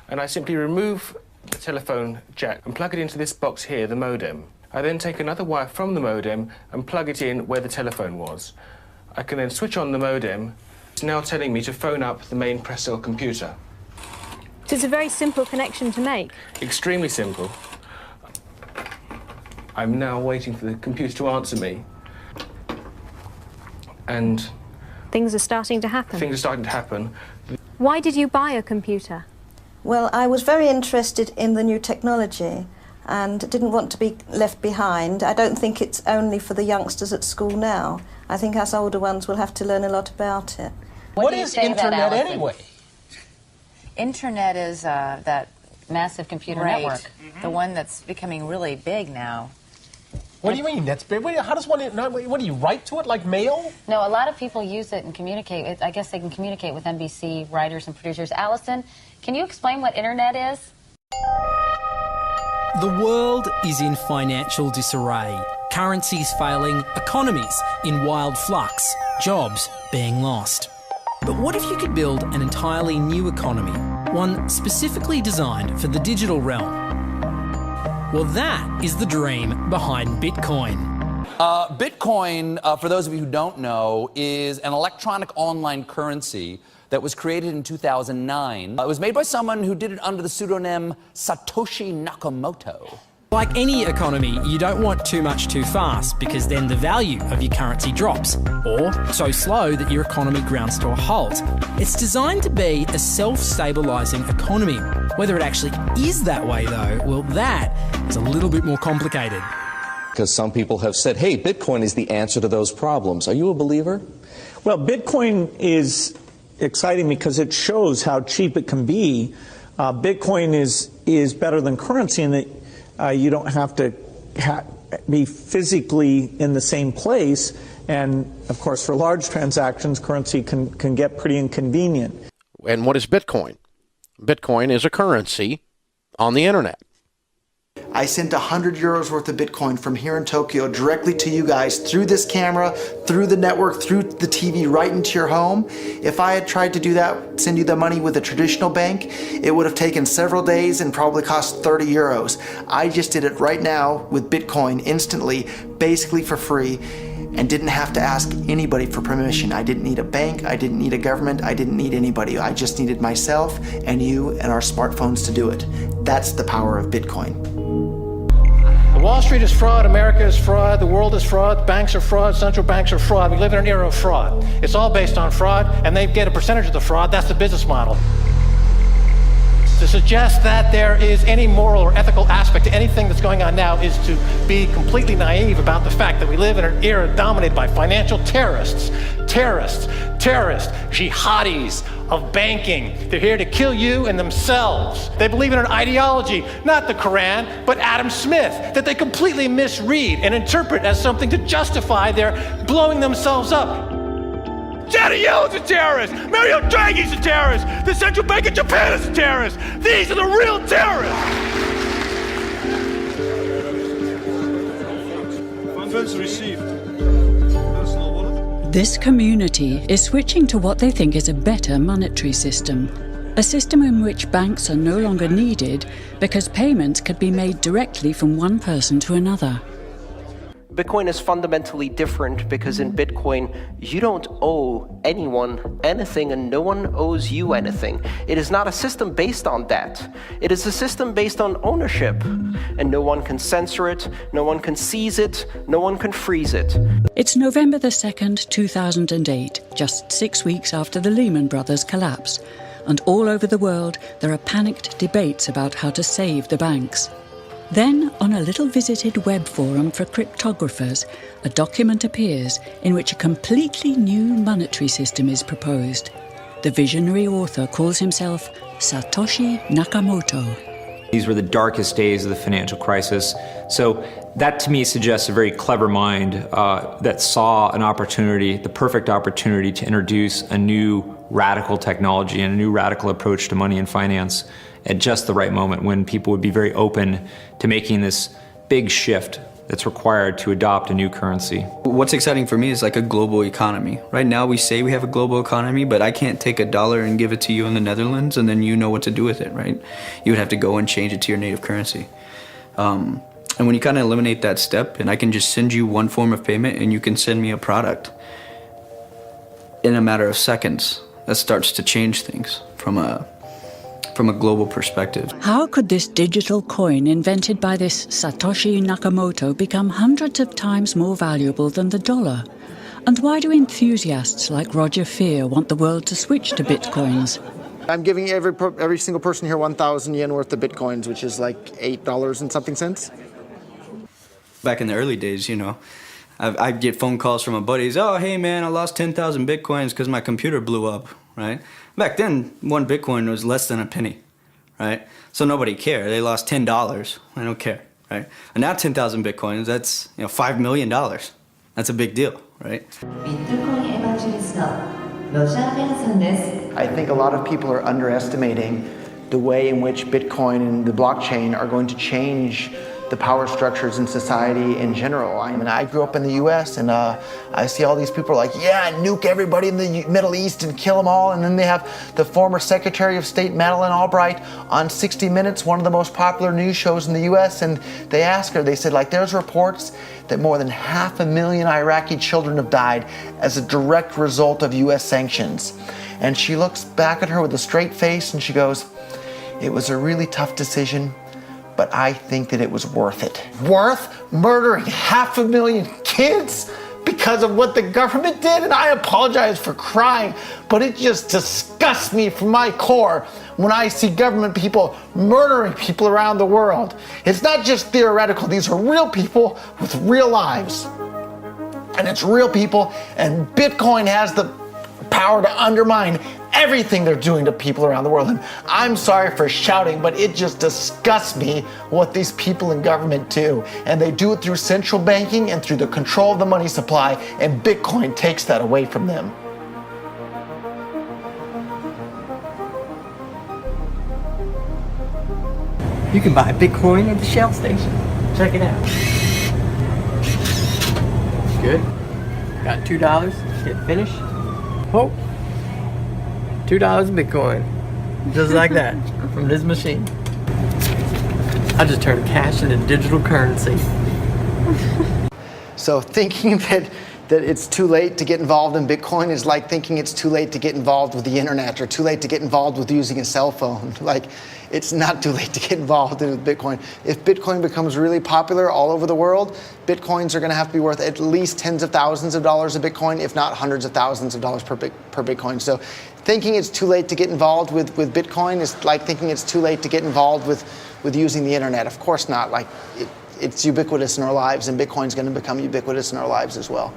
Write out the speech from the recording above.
and I simply remove the telephone jack and plug it into this box here, the modem. I then take another wire from the modem and plug it in where the telephone was. I can then switch on the modem. It's now telling me to phone up the main press cell computer. So it's a very simple connection to make. Extremely simple. I'm now waiting for the computer to answer me. And things are starting to happen. Things are starting to happen. Why did you buy a computer? Well, I was very interested in the new technology and didn't want to be left behind. I don't think it's only for the youngsters at school now. I think us older ones will have to learn a lot about it. What is Internet anyway? Internet is that massive computer network, the one that's becoming really big now. What do you mean? That's big? How does one? What do you write to it like mail? No, a lot of people use it and communicate. I guess they can communicate with NBC writers and producers. Allison, can you explain what Internet is? The world is in financial disarray. Currencies failing, economies in wild flux, jobs being lost. But what if you could build an entirely new economy, one specifically designed for the digital realm? Well, that is the dream behind Bitcoin. Bitcoin, for those of you who don't know, is an electronic online currency that was created in 2009. It was made by someone who did it under the pseudonym Satoshi Nakamoto. Like any economy, you don't want too much too fast because then the value of your currency drops, or so slow that your economy grounds to a halt. It's designed to be a self-stabilising economy. Whether it actually is that way though, well, that is a little bit more complicated. Because some people have said, hey, Bitcoin is the answer to those problems. Are you a believer? Well, Bitcoin is exciting because it shows how cheap it can be. Bitcoin is better than currency in that you don't have to be physically in the same place. And, of course, for large transactions, currency can get pretty inconvenient. And what is Bitcoin? Bitcoin is a currency on the internet. I sent 100 euros worth of Bitcoin from here in Tokyo directly to you guys through this camera, through the network, through the TV, right into your home. If I had tried to do that, send you the money with a traditional bank, it would have taken several days and probably cost 30 euros. I just did it right now with Bitcoin instantly, basically for free, and didn't have to ask anybody for permission. I didn't need a bank, I didn't need a government, I didn't need anybody. I just needed myself and you and our smartphones to do it. That's the power of Bitcoin. Wall Street is fraud, America is fraud, the world is fraud, banks are fraud, central banks are fraud. We live in an era of fraud. It's all based on fraud, and they get a percentage of the fraud. That's the business model. To suggest that there is any moral or ethical aspect to anything that's going on now is to be completely naive about the fact that we live in an era dominated by financial terrorists, jihadis of banking. They're here to kill you and themselves. They believe in an ideology, not the Quran, but Adam Smith, that they completely misread and interpret as something to justify their blowing themselves up. Janet Yellen's a terrorist! Mario Draghi's a terrorist! The Central Bank of Japan is a terrorist! These are the real terrorists! Funds received. This community is switching to what they think is a better monetary system. A system in which banks are no longer needed because payments could be made directly from one person to another. Bitcoin is fundamentally different because in Bitcoin, you don't owe anyone anything and no one owes you anything. It is not a system based on that. It is a system based on ownership. And no one can censor it, no one can seize it, no one can freeze it. It's November the 2nd, 2008, just 6 weeks after the Lehman Brothers collapse. And all over the world, there are panicked debates about how to save the banks. Then, on a little visited web forum for cryptographers, a document appears in which a completely new monetary system is proposed. The visionary author calls himself Satoshi Nakamoto. These were the darkest days of the financial crisis. So that to me suggests a very clever mind that saw an opportunity, the perfect opportunity to introduce a new radical technology and a new radical approach to money and finance at just the right moment when people would be very open to making this big shift that's required to adopt a new currency. What's exciting for me is like a global economy. Right now we say we have a global economy, but I can't take $1 and give it to you in the Netherlands and then you know what to do with it, right? You would have to go and change it to your native currency. And when you kind of eliminate that step, and I can just send you one form of payment and you can send me a product in a matter of seconds, that starts to change things from a global perspective. How could this digital coin invented by this Satoshi Nakamoto become hundreds of times more valuable than the dollar? And why do enthusiasts like Roger Fear want the world to switch to bitcoins? I'm giving every single person here 1,000 yen worth of bitcoins, which is like $8 and something cents. Back in the early days, you know, I'd get phone calls from my buddies. Oh, hey man, I lost 10,000 bitcoins because my computer blew up, right? Back then, one bitcoin was less than a penny, right? So nobody cared. They lost $10. I don't care, right? And now 10,000 bitcoins, that's $5 million. That's a big deal, right? I think a lot of people are underestimating the way in which Bitcoin and the blockchain are going to change the power structures in society in general. I mean, I grew up in the US and I see all these people like, yeah, nuke everybody in the Middle East and kill them all. And then they have the former Secretary of State Madeleine Albright on 60 Minutes, one of the most popular news shows in the US. And they asked her, they said, like, there's reports that more than 500,000 Iraqi children have died as a direct result of US sanctions. And she looks back at her with a straight face and she goes, it was a really tough decision, but I think that it was worth it. Worth murdering 500,000 kids because of what the government did? And I apologize for crying, but it just disgusts me from my core when I see government people murdering people around the world. It's not just theoretical, these are real people with real lives. And it's real people, and Bitcoin has the power to undermine everything they're doing to people around the world. And I'm sorry for shouting, but it just disgusts me what these people in government do. And they do it through central banking and through the control of the money supply, and Bitcoin takes that away from them. You can buy Bitcoin at the Shell station. Check it out. Good. Got $2. Hit finish. Oh. $2 Bitcoin. Just like that. From this machine. I just turned cash into digital currency. So thinking that it's too late to get involved in Bitcoin is like thinking it's too late to get involved with the internet or too late to get involved with using a cell phone. Like, it's not too late to get involved in Bitcoin. If Bitcoin becomes really popular all over the world, Bitcoins are going to have to be worth at least tens of thousands of dollars a Bitcoin, if not hundreds of thousands of dollars per Bitcoin. So thinking it's too late to get involved with Bitcoin is like thinking it's too late to get involved with using the internet. Of course not. Like, it's ubiquitous in our lives, and Bitcoin's going to become ubiquitous in our lives as well.